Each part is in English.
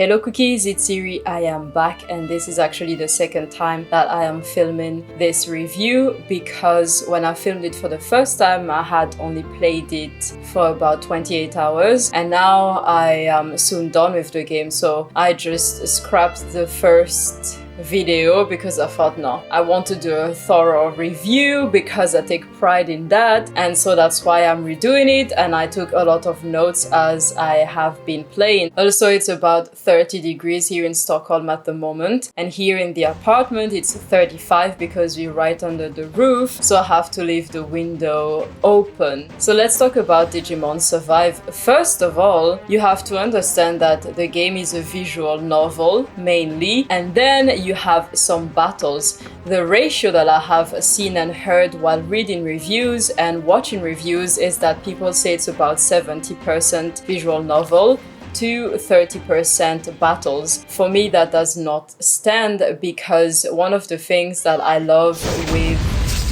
Hello cookies, it's Siri, I am back, and this is actually the second time that I am filming this review because when I filmed it for the first time I had only played it for about 28 hours and now I am soon done with the game, so I just scrapped the first video because I thought no, I want to do a thorough review because I take pride in that, and so that's why I'm redoing it, and I took a lot of notes as I have been playing. Also, it's about 30 degrees here in Stockholm at the moment, and here in the apartment it's 35 because we're right under the roof, so I have to leave the window open. So let's talk about Digimon Survive. First of all, you have to understand that the game is a visual novel mainly, and then you have some battles. The ratio that I have seen and heard while reading reviews and watching reviews is that people say it's about 70% visual novel to 30% battles. For me, that does not stand because one of the things that I love with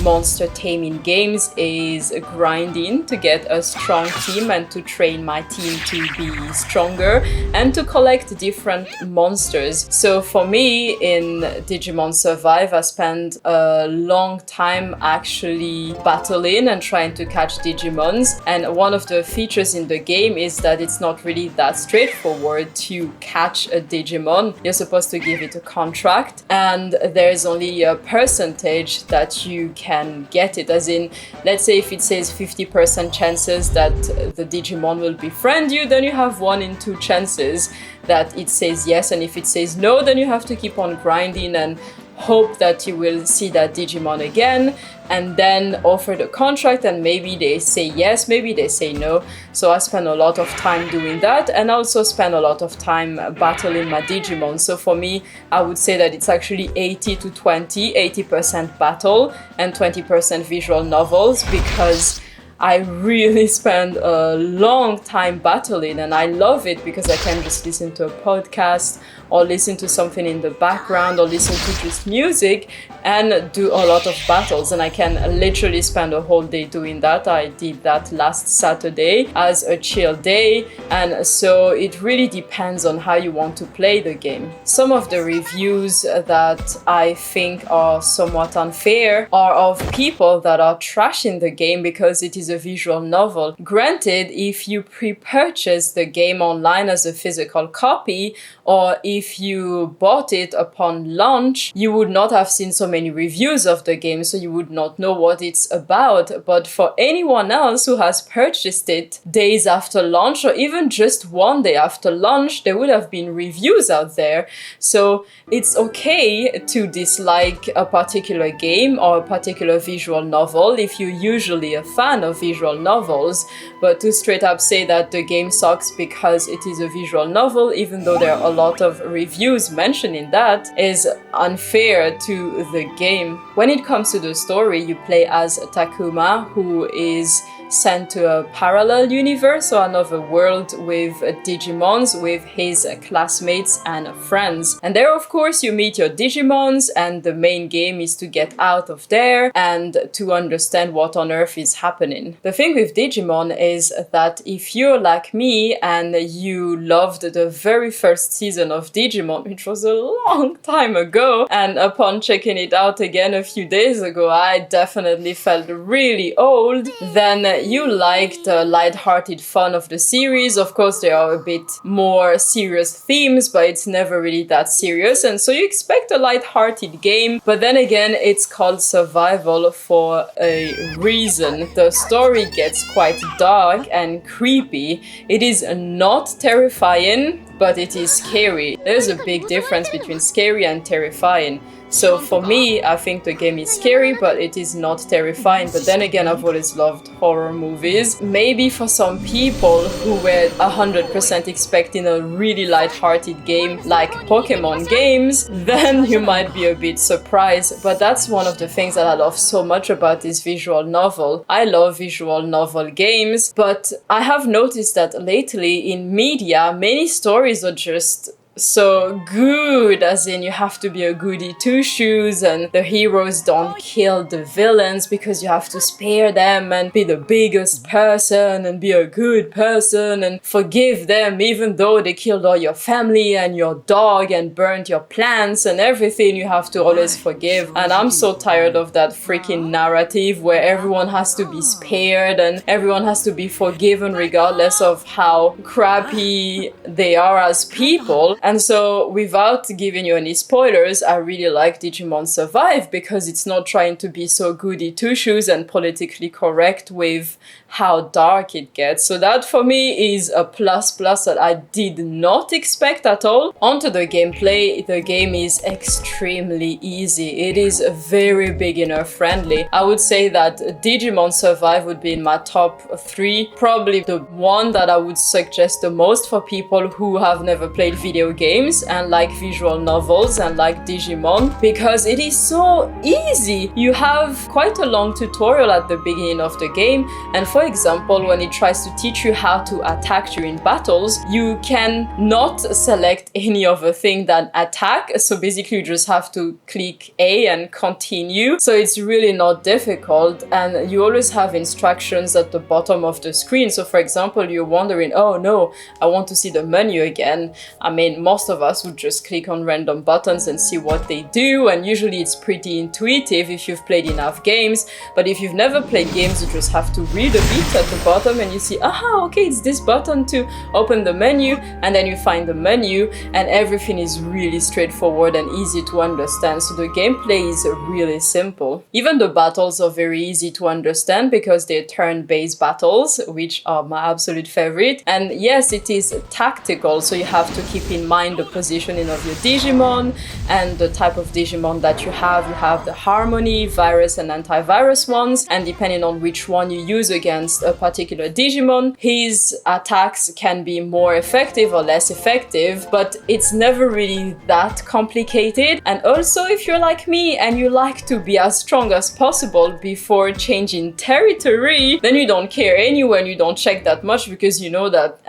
monster taming games is grinding to get a strong team and to train my team to be stronger and to collect different monsters. So for me in Digimon Survive, I spent a long time actually battling and trying to catch Digimons, and one of the features in the game is that it's not really that straightforward to catch a Digimon. You're supposed to give it a contract and there's only a percentage that you can get it, as in, let's say if it says 50% chances that the Digimon will befriend you, then you have 1 in 2 chances that it says yes, and if it says no, then you have to keep on grinding and hope that you will see that Digimon again and then offer the contract, and maybe they say yes, maybe they say no. So I spend a lot of time doing that, and I also spend a lot of time battling my Digimon. So for me, I would say that it's actually 80 to 20, 80% battle and 20% visual novels, because I really spend a long time battling and I love it because I can just listen to a podcast or listen to something in the background or listen to just music and do a lot of battles, and I can literally spend a whole day doing that. I did that last Saturday as a chill day, and so it really depends on how you want to play the game. Some of the reviews that I think are somewhat unfair are of people that are trashing the game because it is a visual novel. Granted, if you pre-purchase the game online as a physical copy, or if you bought it upon launch, you would not have seen so many reviews of the game, so you would not know what it's about. But for anyone else who has purchased it days after launch, or even just one day after launch, there would have been reviews out there. So it's okay to dislike a particular game or a particular visual novel if you're usually a fan of visual novels, but to straight up say that the game sucks because it is a visual novel, even though there are a lot of reviews mentioning that, is unfair to the game. When it comes to the story, you play as Takuma, who is sent to a parallel universe or another world with Digimons, with his classmates and friends. And there, of course, you meet your Digimons, and the main game is to get out of there and to understand what on earth is happening. The thing with Digimon is that if you're like me and you loved the very first season of Digimon, which was a long time ago, and upon checking it out again a few days ago, I definitely felt really old, then you like the light-hearted fun of the series. Of course, there are a bit more serious themes, but it's never really that serious, and so you expect a light-hearted game. But then again, it's called survival for a reason. The story gets quite dark and creepy. It is not terrifying, but it is scary. There's a big difference between scary and terrifying. So for me, I think the game is scary, but it is not terrifying. But then again, I've always loved horror movies. Maybe for some people who were 100% expecting a really light-hearted game like Pokemon games, then you might be a bit surprised. But that's one of the things that I love so much about this visual novel. I love visual novel games, but I have noticed that lately in media, many stories are just so good, as in you have to be a goody two-shoes and the heroes don't kill the villains because you have to spare them and be the biggest person and be a good person and forgive them even though they killed all your family and your dog and burned your plants and everything. You have to always forgive, and I'm so tired of that freaking narrative where everyone has to be spared and everyone has to be forgiven regardless of how crappy they are as people. And so, without giving you any spoilers, I really like Digimon Survive because it's not trying to be so goody two-shoes and politically correct with how dark it gets. So that for me is a plus that I did not expect at all. Onto the gameplay, the game is extremely easy. It is very beginner friendly. I would say that Digimon Survive would be in my top 3, probably the one that I would suggest the most for people who have never played video games and like visual novels and like Digimon, because it is so easy. You have quite a long tutorial at the beginning of the game, and for example, when it tries to teach you how to attack during battles, you can not select any other thing than attack. So basically you just have to click A and continue. So it's really not difficult, and you always have instructions at the bottom of the screen. So for example, you're wondering, oh no, I want to see the menu again. I mean, most of us would just click on random buttons and see what they do, and usually it's pretty intuitive if you've played enough games. But if you've never played games, you just have to read a bit at the bottom and you see, aha, okay, it's this button to open the menu, and then you find the menu, and everything is really straightforward and easy to understand. So the gameplay is really simple. Even the battles are very easy to understand because they're turn-based battles, which are my absolute favorite. And yes, it is tactical, so you have to keep in mind the positioning of your Digimon and the type of Digimon that you have. You have the Harmony, Virus, and Antivirus ones, and depending on which one you use against a particular Digimon, his attacks can be more effective or less effective, but it's never really that complicated. And also, if you're like me and you like to be as strong as possible before changing territory, then you don't care anyway and you don't check that much because you know that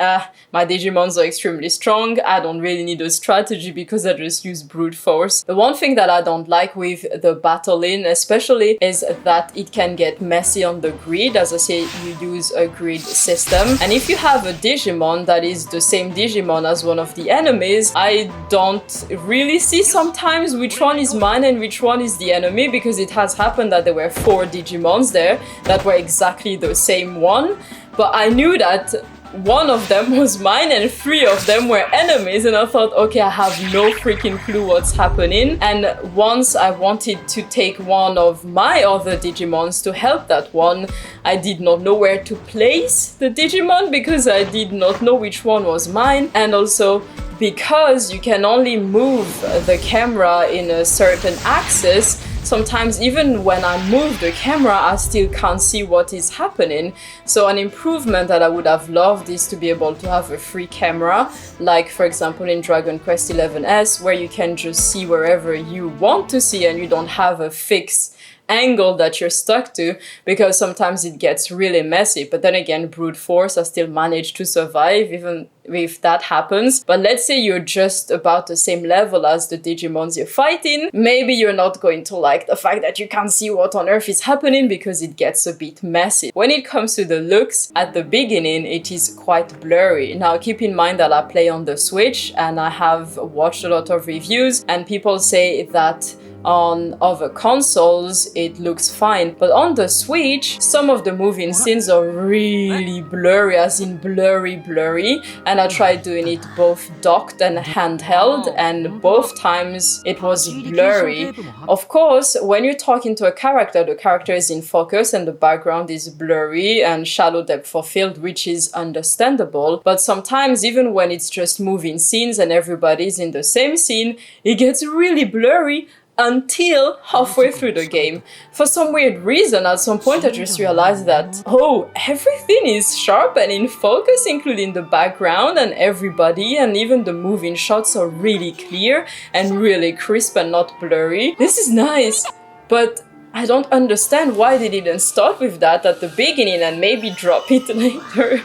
my Digimons are extremely strong. I don't really need a strategy because I just use brute force. The one thing that I don't like with the battling especially is that it can get messy on the grid. As I say, you use a grid system, and if you have a Digimon that is the same Digimon as one of the enemies, I don't really see sometimes which one is mine and which one is the enemy, because it has happened that there were 4 Digimons there that were exactly the same one, but I knew that one of them was mine and 3 of them were enemies, and I thought, okay, I have no freaking clue what's happening. And once I wanted to take one of my other Digimons to help that one, I did not know where to place the Digimon because I did not know which one was mine, and also because you can only move the camera in a certain axis, sometimes even when I move the camera, I still can't see what is happening. So an improvement that I would have loved is to be able to have a free camera, like for example in Dragon Quest XI's, where you can just see wherever you want to see and you don't have a fixed angle that you're stuck to, because sometimes it gets really messy. But then again, brute force, I still manage to survive even if that happens. But let's say you're just about the same level as the Digimons you're fighting, maybe you're not going to like the fact that you can't see what on earth is happening because it gets a bit messy. When it comes to the looks, at the beginning it is quite blurry. Now keep in mind that I play on the Switch and I have watched a lot of reviews and people say that on other consoles it looks fine, but on the Switch some of the moving scenes are really blurry, as in blurry, and I tried doing it both docked and handheld, and both times it was blurry. Of course, when you're talking to a character, the character is in focus and the background is blurry and shadow depth fulfilled, which is understandable, but sometimes even when it's just moving scenes and everybody's in the same scene, it gets really blurry until halfway through the game. For some weird reason, at some point I just realized that, oh, everything is sharp and in focus, including the background and everybody, and even the moving shots are really clear and really crisp and not blurry. This is nice, but I don't understand why they didn't start with that at the beginning and maybe drop it later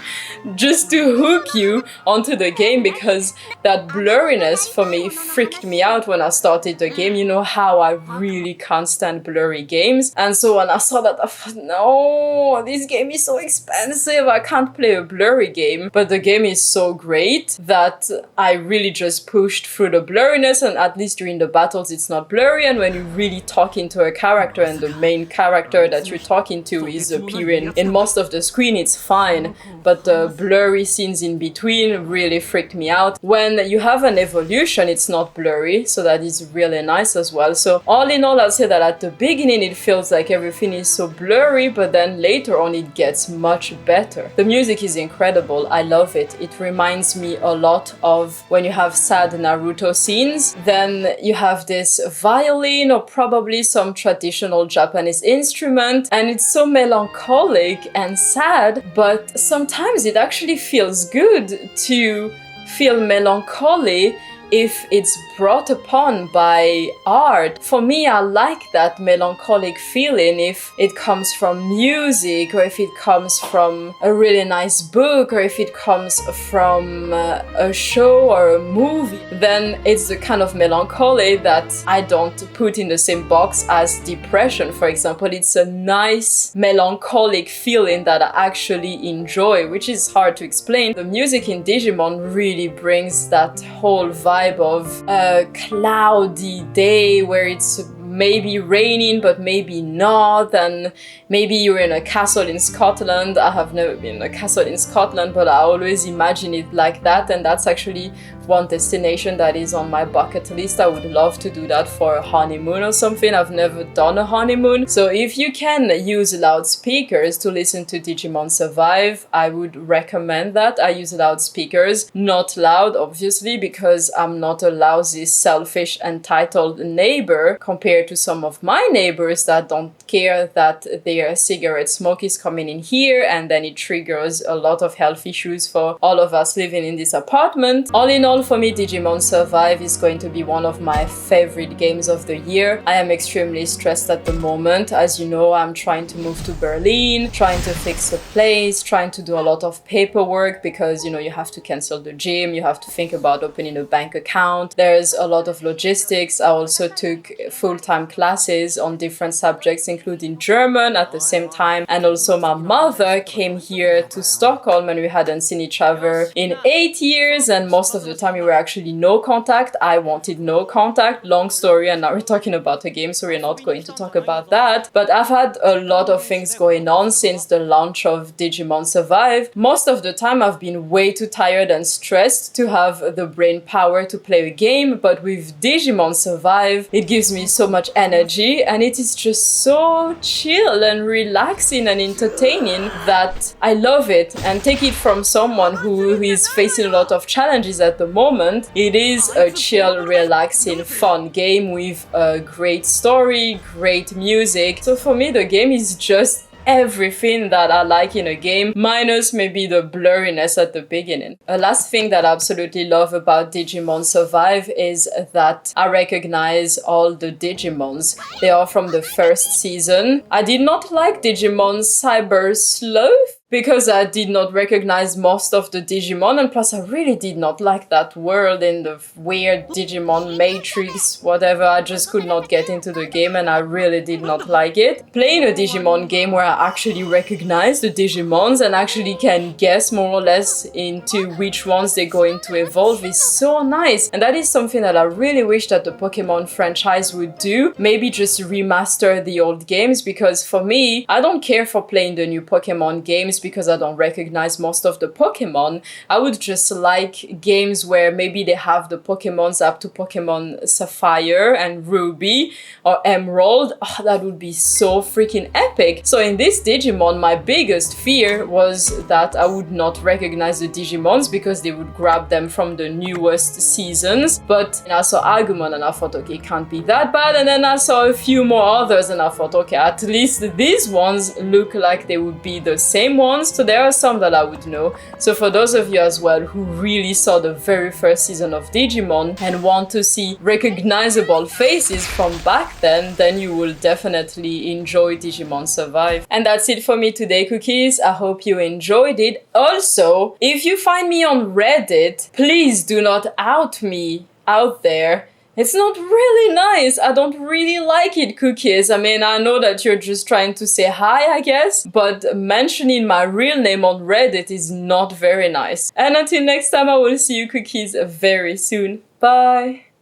just to hook you onto the game, because that blurriness for me freaked me out when I started the game. You know how I really can't stand blurry games. And so when I saw that, I thought, no, this game is so expensive. I can't play a blurry game. But the game is so great that I really just pushed through the blurriness, and at least during the battles it's not blurry. And when you really talk into a character and the main character that you're talking to is appearing in most of the screen, it's fine. But the blurry scenes in between really freaked me out. When you have an evolution, it's not blurry, so that is really nice as well. So all in all, I'll say that at the beginning it feels like everything is so blurry, but then later on it gets much better. The music is incredible. I love it. It reminds me a lot of when you have sad Naruto scenes, then you have this violin or probably some traditional Japanese instrument, and it's so melancholic and sad, but sometimes it actually feels good to feel melancholy if it's brought upon by art. For me, I like that melancholic feeling if it comes from music, or if it comes from a really nice book, or if it comes from a show or a movie. Then it's the kind of melancholy that I don't put in the same box as depression, for example. It's a nice melancholic feeling that I actually enjoy, which is hard to explain. The music in Digimon really brings that whole vibe of a cloudy day where it's maybe raining but maybe not, and maybe you're in a castle in Scotland. I have never been in a castle in Scotland, but I always imagine it like that, and that's actually one destination that is on my bucket list. I would love to do that for a honeymoon or something. I've never done a honeymoon. So if you can use loudspeakers to listen to Digimon Survive, I would recommend that. I use loudspeakers, not loud obviously, because I'm not a lousy, selfish, entitled neighbor compared to some of my neighbors that don't care that their cigarette smoke is coming in here, and then it triggers a lot of health issues for all of us living in this apartment. All in all, for me, Digimon Survive is going to be one of my favorite games of the year. I am extremely stressed at the moment. As you know, I'm trying to move to Berlin, trying to fix a place, trying to do a lot of paperwork because, you know, you have to cancel the gym, you have to think about opening a bank account. There's a lot of logistics. I also took full-time classes on different subjects, including German at the same time. And also my mother came here to Stockholm and we hadn't seen each other in 8 years, and most of the time we were actually no contact. I wanted no contact. Long story, and now we're talking about a game, so we're not going to talk about that. But I've had a lot of things going on since the launch of Digimon Survive. Most of the time I've been way too tired and stressed to have the brain power to play a game, but with Digimon Survive it gives me so much energy, and it is just so chill and relaxing and entertaining that I love it. And take it from someone who is facing a lot of challenges at the moment, it is a chill, relaxing, fun game with a great story, great music. So for me, the game is just everything that I like in a game, minus maybe the blurriness at the beginning. A last thing that I absolutely love about Digimon Survive is that I recognize all the Digimons. They are from the first season. I did not like Digimon Cyber Sleuth because I did not recognize most of the Digimon, and plus I really did not like that world in the weird Digimon Matrix, whatever. I just could not get into the game and I really did not like it. Playing a Digimon game where I actually recognize the Digimons and actually can guess more or less into which ones they're going to evolve is so nice. And that is something that I really wish that the Pokemon franchise would do. Maybe just remaster the old games, because for me, I don't care for playing the new Pokemon games because I don't recognize most of the Pokemon. I would just like games where maybe they have the Pokemons up to Pokemon Sapphire and Ruby or Emerald. Oh, that would be so freaking epic. So in this Digimon, my biggest fear was that I would not recognize the Digimons because they would grab them from the newest seasons. But I saw Agumon and I thought, okay, it can't be that bad. And then I saw a few more others and I thought, okay, at least these ones look like they would be the same ones, so there are some that I would know. So for those of you as well who really saw the very first season of Digimon and want to see recognizable faces from back then you will definitely enjoy Digimon Survive. And that's it for me today, cookies. I hope you enjoyed it. Also, if you find me on Reddit, please do not out me out there. It's not really nice. I don't really like it, cookies. I mean, I know that you're just trying to say hi, I guess, but mentioning my real name on Reddit is not very nice. And until next time, I will see you, cookies, very soon. Bye!